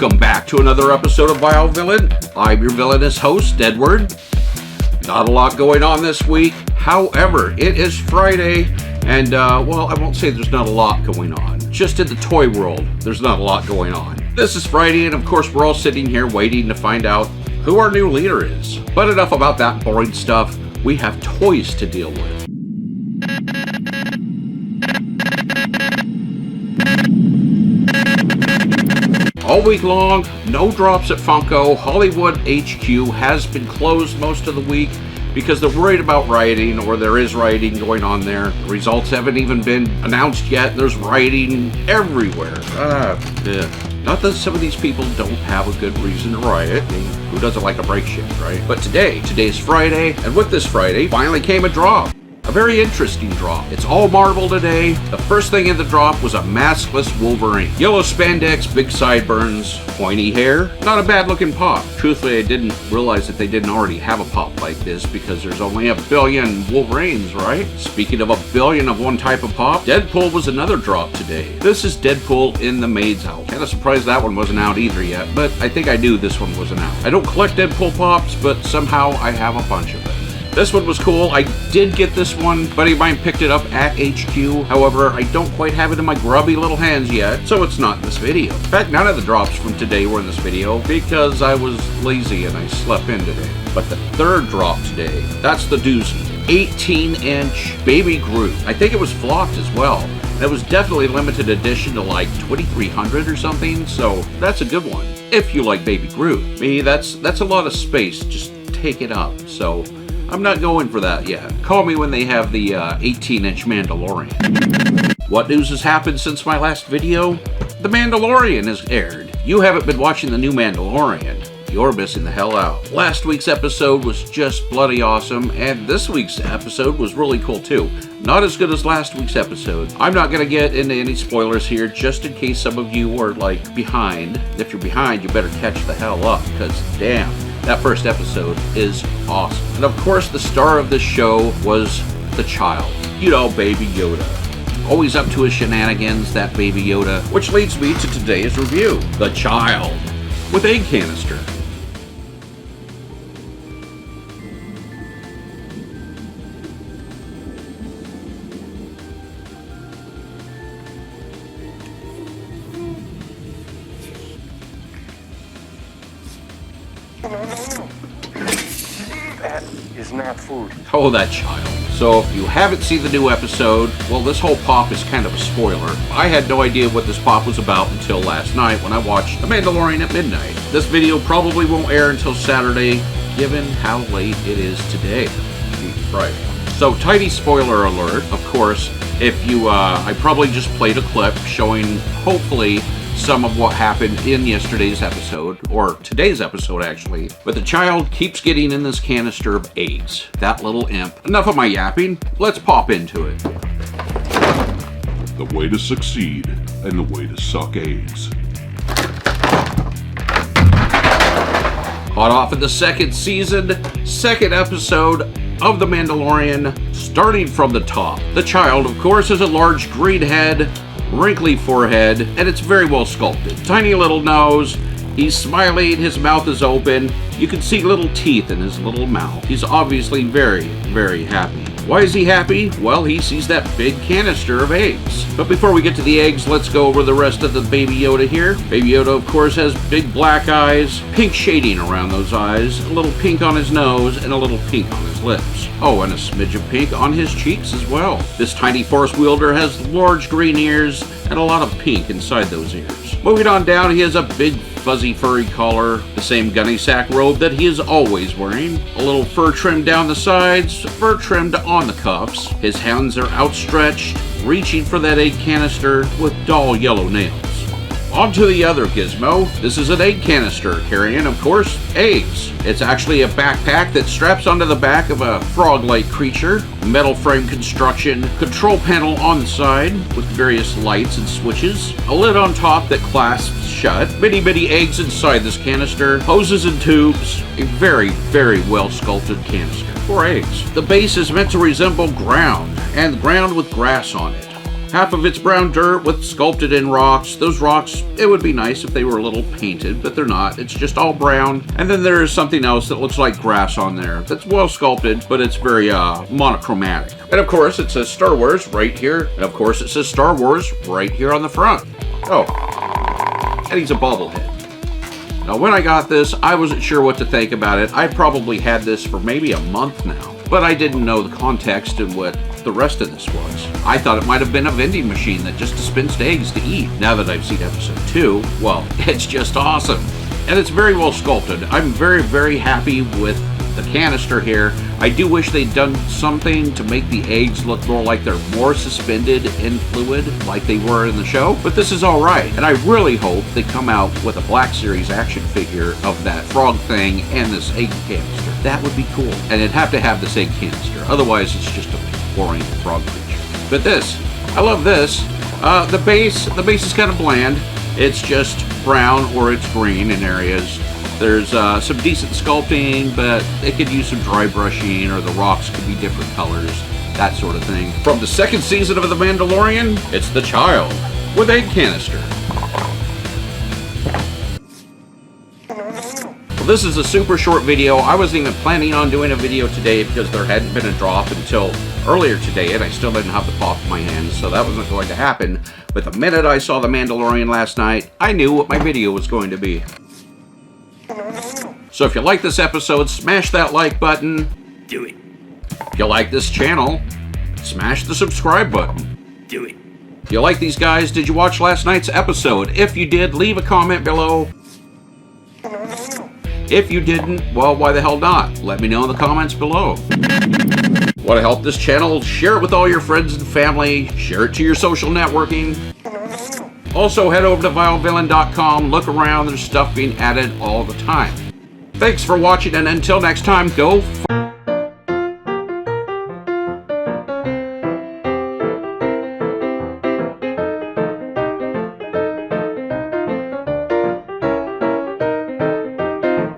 Welcome back to another episode of Bio Villain. I'm your villainous host, Edward. Not a lot going on this week. However, it is Friday, and well, I won't say there's not a lot going on. Just in the toy world, there's not a lot going on. This is Friday, and of course, we're all sitting here waiting to find out who our new leader is. But enough about that boring stuff. We have toys to deal with. All week long, no drops at Funko. Hollywood HQ has been closed most of the week because they're worried about rioting, or there is rioting going on there. The results haven't even been announced yet. There's rioting everywhere. Not that some of these people don't have a good reason to riot. I mean, who doesn't like a break shift, right? But today's Friday, and with this Friday, finally came a drop. A very interesting drop. It's all Marvel today. The first thing in the drop was a maskless Wolverine. Yellow spandex, big sideburns, pointy hair. Not a bad looking pop. Truthfully, I didn't realize that they didn't already have a pop like this because there's only a billion Wolverines, right? Speaking of a billion of one type of pop, Deadpool was another drop today. This is Deadpool in the Maid's House. Kind of surprised that one wasn't out either yet, but I think I knew this one wasn't out. I don't collect Deadpool pops, but somehow I have a bunch of it. This one was cool. I did get this one. A buddy of mine picked it up at HQ. However, I don't quite have it in my grubby little hands yet, so it's not in this video. In fact, none of the drops from today were in this video because I was lazy and I slept in today. But the third drop today, that's the doozy. 18-inch Baby Groot. I think it was flocked as well. That was definitely limited edition to like 2,300 or something, so that's a good one. If you like Baby Groot. Me, that's a lot of space. Just take it up, so I'm not going for that yet. Call me when they have the 18-inch Mandalorian. What news has happened since my last video? The Mandalorian has aired. You haven't been watching the new Mandalorian. You're missing the hell out. Last week's episode was just bloody awesome, and this week's episode was really cool too. Not as good as last week's episode. I'm not gonna get into any spoilers here, just in case some of you are like behind. If you're behind, you better catch the hell up, because damn, that first episode is awesome. And of course, the star of this show was the child. You know, Baby Yoda. Always up to his shenanigans, that Baby Yoda. Which leads me to today's review. The Child with Egg Canister. That is not food. Oh, that child. So if you haven't seen the new episode, well, this whole pop is kind of a spoiler. I had no idea what this pop was about until last night when I watched The Mandalorian at midnight. This video probably won't air until Saturday, given how late it is today. Right. So, tiny spoiler alert, of course. If you, I probably just played a clip showing, hopefully, some of what happened in yesterday's episode, or today's episode actually, but the child keeps getting in this canister of eggs. That little imp. Enough of my yapping, let's pop into it. The way to succeed and the way to suck eggs. Hot off of the second season, second episode of The Mandalorian, starting from the top. The child, of course, has a large green head, wrinkly forehead, and it's very well sculpted. Tiny little nose, he's smiling, his mouth is open, you can see little teeth in his little mouth. He's obviously very, very happy. Why is he happy? Well, he sees that big canister of eggs. But before we get to the eggs, let's go over the rest of the Baby Yoda here. Baby Yoda, of course, has big black eyes, pink shading around those eyes, a little pink on his nose, and a little pink on his lips. Oh, and a smidge of pink on his cheeks as well. This tiny force wielder has large green ears and a lot of pink inside those ears. Moving on down, he has a big fuzzy furry collar, the same gunny sack robe that he is always wearing, a little fur trim down the sides, fur trimmed on the cuffs. His hands are outstretched, reaching for that egg canister with dull yellow nails. On to the other gizmo. This is an egg canister carrying, of course, eggs. It's actually a backpack that straps onto the back of a frog-like creature. Metal frame construction, control panel on the side with various lights and switches. A lid on top that clasps shut. Bitty eggs inside this canister. Hoses and tubes. A very, very well sculpted canister for eggs. The base is meant to resemble ground, and ground with grass on it. Half of it's brown dirt with sculpted in rocks. Those rocks, it would be nice if they were a little painted, but they're not. It's just all brown. And then there is something else that looks like grass on there. That's well sculpted, but it's very monochromatic. And of course, it says Star Wars right here. And of course, it says Star Wars right here on the front. Oh, and he's a bobblehead. Now, when I got this, I wasn't sure what to think about it. I probably had this for maybe a month now, but I didn't know the context and what the rest of this was. I thought it might have been a vending machine that just dispensed eggs to eat. Now that I've seen episode 2, well, it's just awesome. And it's very well sculpted. I'm very, very happy with the canister here. I do wish they'd done something to make the eggs look more like they're more suspended in fluid like they were in the show, but this is all right. And I really hope they come out with a Black Series action figure of that frog thing and this egg canister. That would be cool. And it'd have to have this egg canister. Otherwise, it's just a boring frog creature. But this, I love this. The base is kind of bland. It's just brown or it's green in areas. There's some decent sculpting, but it could use some dry brushing, or the rocks could be different colors, that sort of thing. From the second season of The Mandalorian, it's the Child with egg canister. Well, this is a super short video. I wasn't even planning on doing a video today because there hadn't been a drop until earlier today, and I still didn't have the pop in my hands, so that wasn't going to happen. But the minute I saw The Mandalorian last night, I knew what my video was going to be. So if you like this episode, smash that like button. Do it. If you like this channel, smash the subscribe button. Do it. If you like these guys, did you watch last night's episode? If you did, leave a comment below. If you didn't, well, why the hell not? Let me know in the comments below. Want to help this channel? Share it with all your friends and family. Share it to your social networking. Also, head over to vilevillain.com. Look around. There's stuff being added all the time. Thanks for watching, and until next time, go